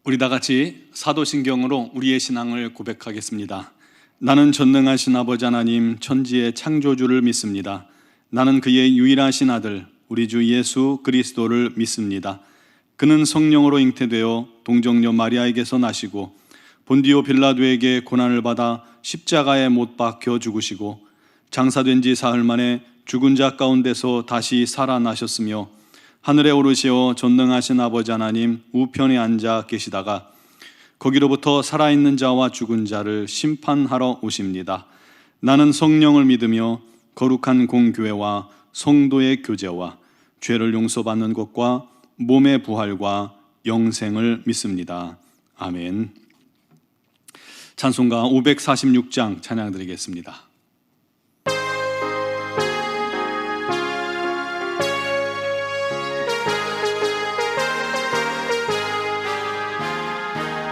우리 다 같이 사도신경으로 우리의 신앙을 고백하겠습니다. 나는 전능하신 아버지 하나님 천지의 창조주를 믿습니다. 나는 그의 유일하신 아들 우리 주 예수 그리스도를 믿습니다. 그는 성령으로 잉태되어 동정녀 마리아에게서 나시고 본디오 빌라도에게 고난을 받아 십자가에 못 박혀 죽으시고 장사된 지 사흘 만에 죽은 자 가운데서 다시 살아나셨으며 하늘에 오르시어 전능하신 아버지 하나님 우편에 앉아 계시다가 거기로부터 살아있는 자와 죽은 자를 심판하러 오십니다. 나는 성령을 믿으며 거룩한 공교회와 성도의 교제와 죄를 용서받는 것과 몸의 부활과 영생을 믿습니다. 아멘. 찬송가 546장 찬양 드리겠습니다.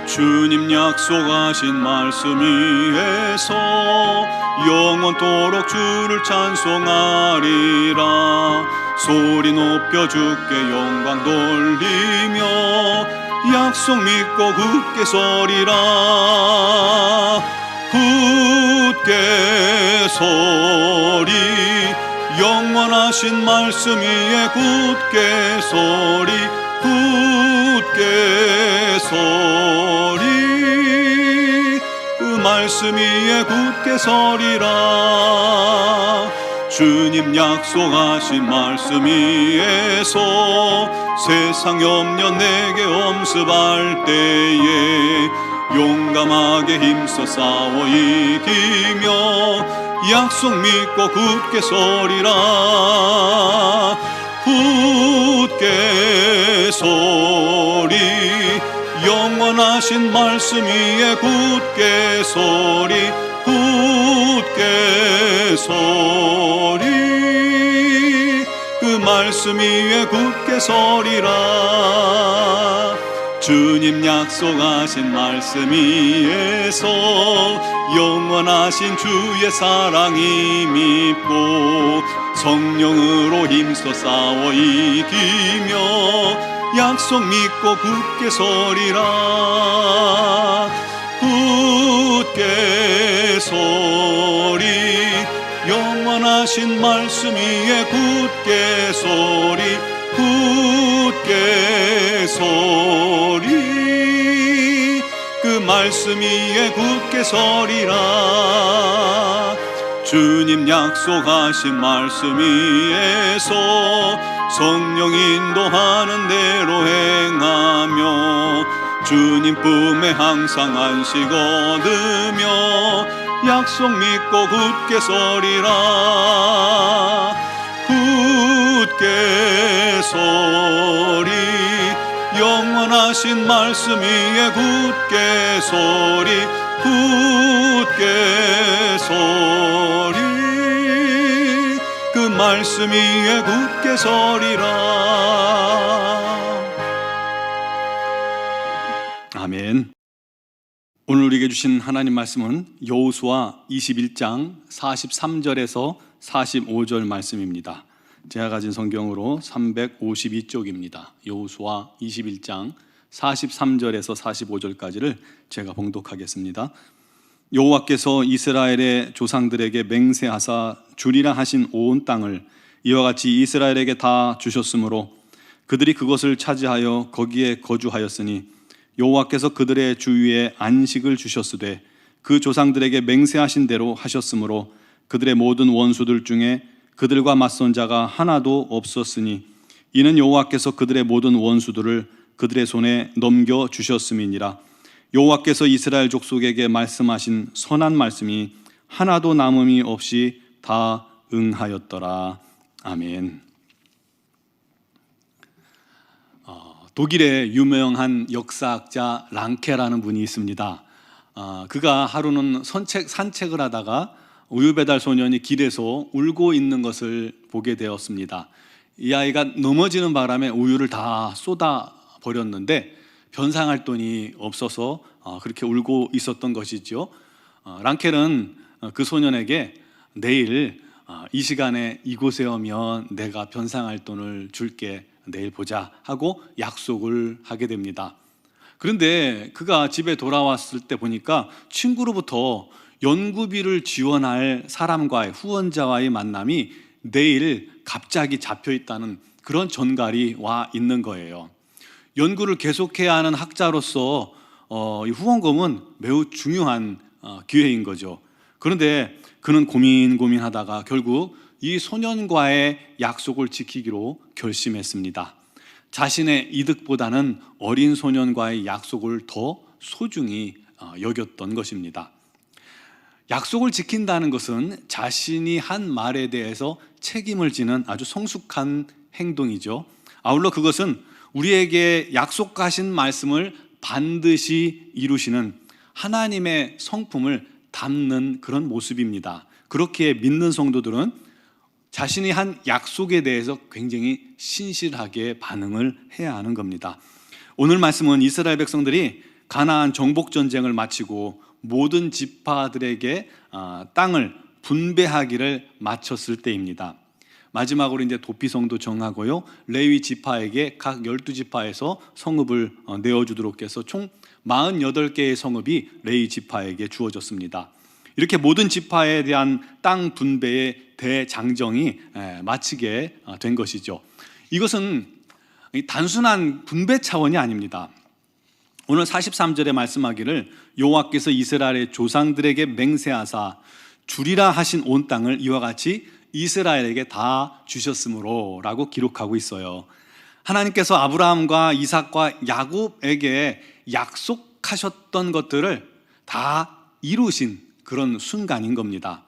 주님 약속하신 말씀 위에서 영원토록 주를 찬송하리라. 소리 높여 주께 영광 돌리며 약속 믿고 굳게 서리라. 굳게 서리 영원하신 말씀 위에 굳게 서리. 굳게 서리 그 말씀 위에 굳게 서리라. 주님 약속하신 말씀 위에서 세상 염려 내게 엄습할 때에 용감하게 힘써 싸워 이기며 약속 믿고 굳게 서리라. 굳게 서리 영원하신 말씀 위에 굳게 서리. 굳게 서리 그 말씀 위에 굳게 서리라. 주님 약속하신 말씀 위에서 영원하신 주의 사랑이 믿고 성령으로 힘써 싸워 이기며 약속 믿고 굳게 서리라. 굳게 서리 영원하신 말씀 위에 굳게 서리. 굳게 서리 그 말씀 위에 굳게 서리라. 주님 약속하신 말씀 위에서 성령 인도하는 대로 행하며 주님 품에 항상 안식 얻으며 약속 믿고 굳게 서리라. 굳게 서리 영원하신 말씀 위에 굳게 서리. 굳게 서리 그 말씀 위에 굳게 서리라. 아멘. 오늘 우리에게 주신 하나님 말씀은 여호수아 21장 43절에서 45절 말씀입니다. 제가 가진 성경으로 352쪽입니다. 여호수아 21장 43절에서 45절까지를 제가 봉독하겠습니다. 여호와께서 이스라엘의 조상들에게 맹세하사 주리라 하신 온 땅을 이와 같이 이스라엘에게 다 주셨으므로 그들이 그것을 차지하여 거기에 거주하였으니 여호와께서 그들의 주위에 안식을 주셨으되 그 조상들에게 맹세하신 대로 하셨으므로 그들의 모든 원수들 중에 그들과 맞선 자가 하나도 없었으니 이는 여호와께서 그들의 모든 원수들을 그들의 손에 넘겨 주셨음이니라. 여호와께서 이스라엘 족속에게 말씀하신 선한 말씀이 하나도 남음이 없이 다 응하였더라. 아멘. 독일의 유명한 역사학자 랑케라는 분이 있습니다. 그가 하루는 산책을 하다가 우유배달 소년이 길에서 울고 있는 것을 보게 되었습니다. 이 아이가 넘어지는 바람에 우유를 다 쏟아 버렸는데 변상할 돈이 없어서 그렇게 울고 있었던 것이죠. 랑켈은 그 소년에게 내일 이 시간에 이곳에 오면 내가 변상할 돈을 줄게, 내일 보자 하고 약속을 하게 됩니다. 그런데 그가 집에 돌아왔을 때 보니까 친구로부터 연구비를 지원할 사람과의 후원자와의 만남이 내일 갑자기 잡혀 있다는 그런 전갈이 와 있는 거예요. 연구를 계속해야 하는 학자로서 이 후원금은 매우 중요한 기회인 거죠. 그런데 그는 고민하다가 결국 이 소년과의 약속을 지키기로 결심했습니다. 자신의 이득보다는 어린 소년과의 약속을 더 소중히 여겼던 것입니다. 약속을 지킨다는 것은 자신이 한 말에 대해서 책임을 지는 아주 성숙한 행동이죠. 아울러 그것은 우리에게 약속하신 말씀을 반드시 이루시는 하나님의 성품을 담는 그런 모습입니다. 그렇게 믿는 성도들은 자신이 한 약속에 대해서 굉장히 신실하게 반응을 해야 하는 겁니다. 오늘 말씀은 이스라엘 백성들이 가나안 정복 전쟁을 마치고 모든 지파들에게 땅을 분배하기를 마쳤을 때입니다. 마지막으로 이제 도피성도 정하고요, 레위 지파에게 각 12지파에서 성읍을 내어주도록 해서 총 48개의 성읍이 레위 지파에게 주어졌습니다. 이렇게 모든 지파에 대한 땅 분배의 대장정이 마치게 된 것이죠. 이것은 단순한 분배 차원이 아닙니다. 오늘 43절에 말씀하기를 여호와께서 이스라엘의 조상들에게 맹세하사 주리라 하신 온 땅을 이와 같이 이스라엘에게 다 주셨으므로 라고 기록하고 있어요. 하나님께서 아브라함과 이삭과 야곱에게 약속하셨던 것들을 다 이루신 그런 순간인 겁니다.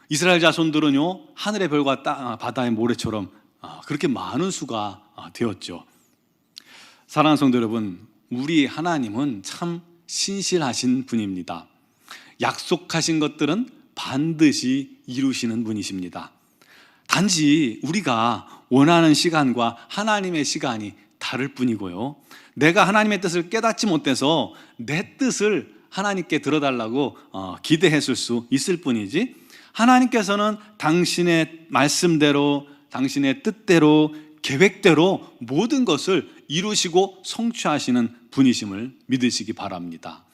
이스라엘 자손들은요, 하늘의 별과 바다의 모래처럼 그렇게 많은 수가 되었죠. 사랑하는 성도 여러분, 우리 하나님은 참 신실하신 분입니다. 약속하신 것들은 반드시 이루시는 분이십니다. 단지 우리가 원하는 시간과 하나님의 시간이 다를 뿐이고요, 내가 하나님의 뜻을 깨닫지 못해서 내 뜻을 하나님께 들어달라고 기대했을 수 있을 뿐이지, 하나님께서는 당신의 말씀대로, 당신의 뜻대로, 계획대로 모든 것을 이루시고 성취하시는 분이심을 믿으시기 바랍니다.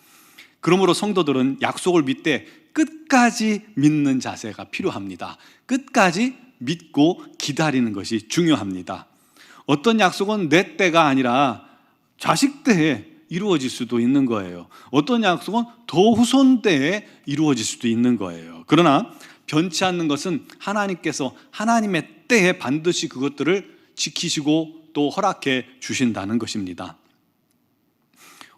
그러므로 성도들은 약속을 믿되 끝까지 믿는 자세가 필요합니다. 끝까지 믿고 기다리는 것이 중요합니다. 어떤 약속은 내 때가 아니라 자식 때에 이루어질 수도 있는 거예요. 어떤 약속은 더 후손 때에 이루어질 수도 있는 거예요. 그러나 변치 않는 것은 하나님께서 하나님의 때에 반드시 그것들을 지키시고 또 허락해 주신다는 것입니다.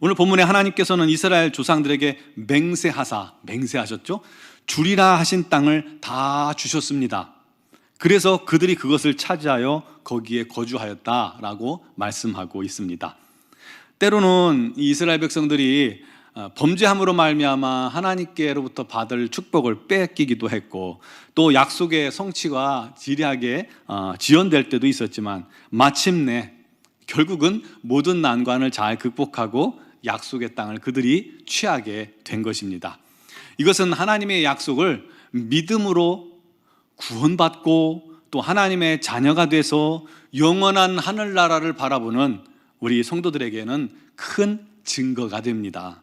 오늘 본문에 하나님께서는 이스라엘 조상들에게 맹세하셨죠. 주리라 하신 땅을 다 주셨습니다. 그래서 그들이 그것을 차지하여 거기에 거주하였다라고 말씀하고 있습니다. 때로는 이 이스라엘 백성들이 범죄함으로 말미암아 하나님께로부터 받을 축복을 뺏기기도 했고, 또 약속의 성취가 지리하게 지연될 때도 있었지만 마침내 결국은 모든 난관을 잘 극복하고 약속의 땅을 그들이 취하게 된 것입니다. 이것은 하나님의 약속을 믿음으로 구원받고 또 하나님의 자녀가 돼서 영원한 하늘나라를 바라보는 우리 성도들에게는 큰 증거가 됩니다.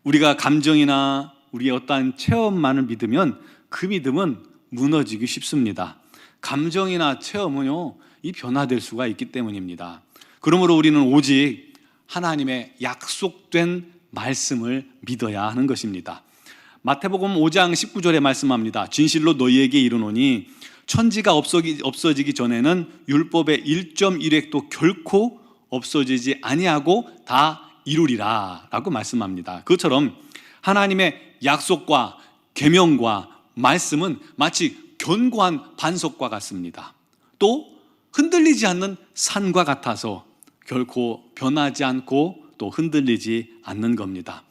우리가 감정이나 우리의 어떠한 체험만을 믿으면 그 믿음은 무너지기 쉽습니다. 감정이나 체험은요, 이 변화될 수가 있기 때문입니다. 그러므로 우리는 오직 하나님의 약속된 말씀을 믿어야 하는 것입니다. 마태복음 5장 19절에 말씀합니다. 진실로 너희에게 이르노니 천지가 없어지기 전에는 율법의 1.1획도 결코 없어지지 아니하고 다 이루리라 라고 말씀합니다. 그것처럼 하나님의 약속과 계명과 말씀은 마치 견고한 반석과 같습니다. 또 흔들리지 않는 산과 같아서 결코 변하지 않고 또 흔들리지 않는 겁니다.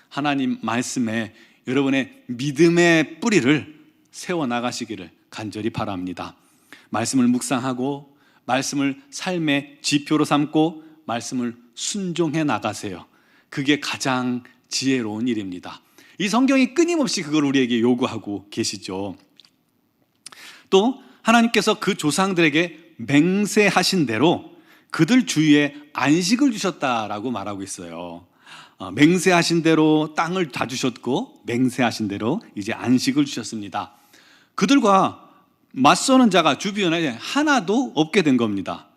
하나님 말씀에 여러분의 믿음의 뿌리를 세워나가시기를 간절히 바랍니다. 말씀을 묵상하고 말씀을 삶의 지표로 삼고 말씀을 순종해 나가세요. 그게 가장 지혜로운 일입니다. 이 성경이 끊임없이 그걸 우리에게 요구하고 계시죠. 또 하나님께서 그 조상들에게 맹세하신 대로 그들 주위에 안식을 주셨다라고 말하고 있어요. 맹세하신 대로 땅을 다 주셨고 맹세하신 대로 이제 안식을 주셨습니다. 그들과 맞서는 자가 주변에 하나도 없게 된 겁니다.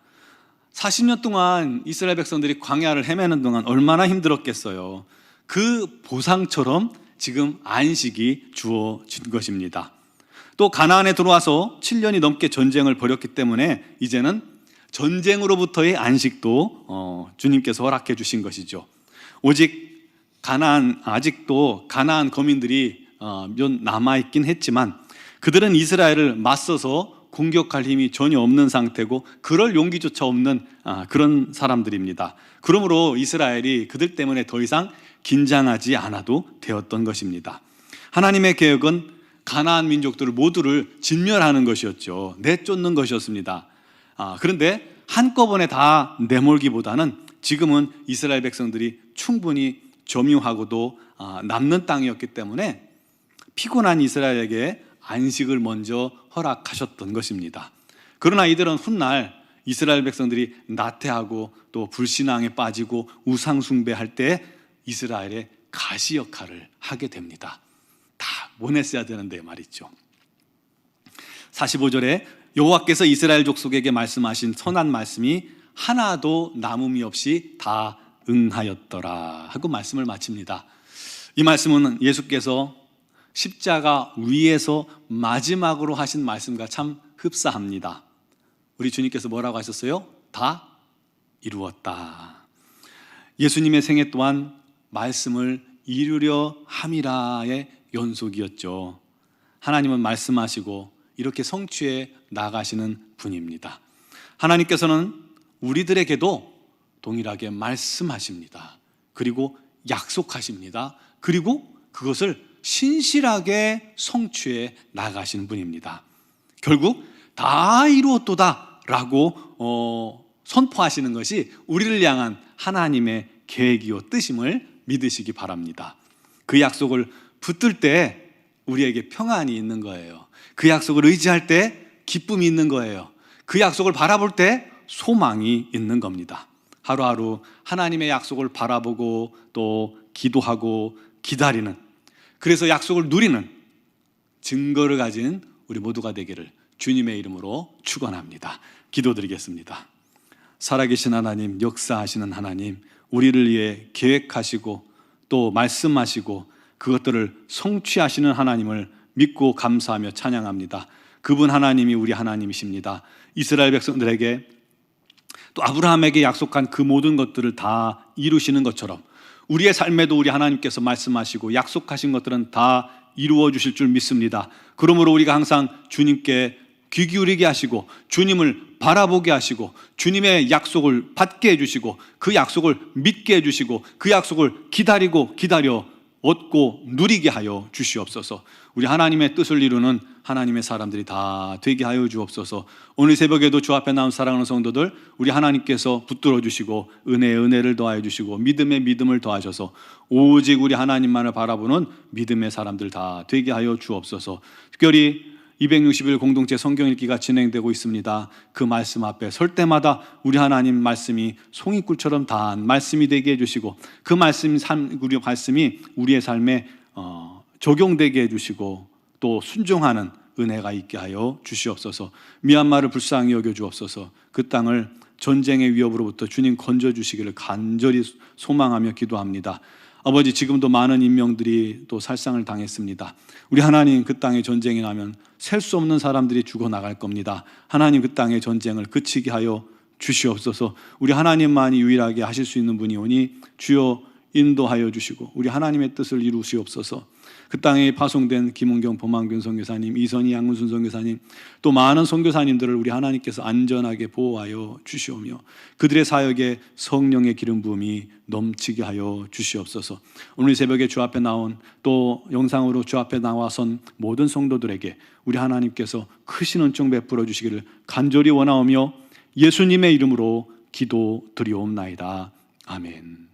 40년 동안 이스라엘 백성들이 광야를 헤매는 동안 얼마나 힘들었겠어요. 그 보상처럼 지금 안식이 주어진 것입니다. 또 가나안에 들어와서 7년이 넘게 전쟁을 벌였기 때문에 이제는 전쟁으로부터의 안식도 주님께서 허락해 주신 것이죠. 오직 아직도 가나안 거민들이 몇 남아있긴 했지만 그들은 이스라엘을 맞서서 공격할 힘이 전혀 없는 상태고 그럴 용기조차 없는 그런 사람들입니다. 그러므로 이스라엘이 그들 때문에 더 이상 긴장하지 않아도 되었던 것입니다. 하나님의 계획은 가나안 민족들을 모두를 진멸하는 것이었죠. 내쫓는 것이었습니다. 그런데 한꺼번에 다 내몰기보다는 지금은 이스라엘 백성들이 충분히 점유하고도 남는 땅이었기 때문에 피곤한 이스라엘에게 안식을 먼저 허락하셨던 것입니다. 그러나 이들은 훗날 이스라엘 백성들이 나태하고 또 불신앙에 빠지고 우상 숭배할 때 이스라엘의 가시 역할을 하게 됩니다. 다 보냈어야 되는데 말이죠. 45절에 여호와께서 이스라엘 족속에게 말씀하신 선한 말씀이 하나도 남음이 없이 다 응하였더라 하고 말씀을 마칩니다. 이 말씀은 예수께서 십자가 위에서 마지막으로 하신 말씀과 참 흡사합니다. 우리 주님께서 뭐라고 하셨어요? 다 이루었다. 예수님의 생애 또한 말씀을 이루려 함이라의 연속이었죠. 하나님은 말씀하시고 이렇게 성취해 나가시는 분입니다. 하나님께서는 우리들에게도 동일하게 말씀하십니다. 그리고 약속하십니다. 그리고 그것을 신실하게 성취해 나가시는 분입니다. 결국 다 이루었도다 라고 선포하시는 것이 우리를 향한 하나님의 계획이요 뜻임을 믿으시기 바랍니다. 그 약속을 붙들 때 우리에게 평안이 있는 거예요. 그 약속을 의지할 때 기쁨이 있는 거예요. 그 약속을 바라볼 때 소망이 있는 겁니다. 하루하루 하나님의 약속을 바라보고 또 기도하고 기다리는, 그래서 약속을 누리는 증거를 가진 우리 모두가 되기를 주님의 이름으로 축원합니다. 기도드리겠습니다. 살아계신 하나님, 역사하시는 하나님, 우리를 위해 계획하시고 또 말씀하시고 그것들을 성취하시는 하나님을 믿고 감사하며 찬양합니다. 그분 하나님이 우리 하나님이십니다. 이스라엘 백성들에게 또 아브라함에게 약속한 그 모든 것들을 다 이루시는 것처럼 우리의 삶에도 우리 하나님께서 말씀하시고 약속하신 것들은 다 이루어 주실 줄 믿습니다. 그러므로 우리가 항상 주님께 귀 기울이게 하시고 주님을 바라보게 하시고 주님의 약속을 받게 해주시고 그 약속을 믿게 해주시고 그 약속을 기다려 얻고 누리게 하여 주시옵소서. 우리 하나님의 뜻을 이루는 하나님의 사람들이 다 되게 하여 주옵소서. 오늘 새벽에도 주 앞에 나온 사랑하는 성도들, 우리 하나님께서 붙들어 주시고 은혜에 은혜를 더하여 주시고 믿음에 믿음을 더하셔서 오직 우리 하나님만을 바라보는 믿음의 사람들 다 되게 하여 주옵소서. 특별히 260일 공동체 성경 읽기가 진행되고 있습니다. 그 말씀 앞에 설 때마다 우리 하나님 말씀이 송이꿀처럼 다한 말씀이 되게 해주시고 그 말씀이 우리의 삶에 적용되게 해주시고 또 순종하는 은혜가 있게 하여 주시옵소서. 미얀마를 불쌍히 여겨 주옵소서. 그 땅을 전쟁의 위협으로부터 주님 건져주시기를 간절히 소망하며 기도합니다. 아버지, 지금도 많은 인명들이 또 살상을 당했습니다. 우리 하나님, 그 땅에 전쟁이 나면 셀 수 없는 사람들이 죽어나갈 겁니다. 하나님, 그 땅의 전쟁을 그치게 하여 주시옵소서. 우리 하나님만이 유일하게 하실 수 있는 분이오니 주여 인도하여 주시고 우리 하나님의 뜻을 이루시옵소서. 그 땅에 파송된 김은경, 범한균 선교사님, 이선희, 양문순 선교사님, 또 많은 선교사님들을 우리 하나님께서 안전하게 보호하여 주시오며 그들의 사역에 성령의 기름 부음이 넘치게 하여 주시옵소서. 오늘 새벽에 주 앞에 나온 또 영상으로 주 앞에 나와선 모든 성도들에게 우리 하나님께서 크신 은총 베풀어 주시기를 간절히 원하오며 예수님의 이름으로 기도드리옵나이다. 아멘.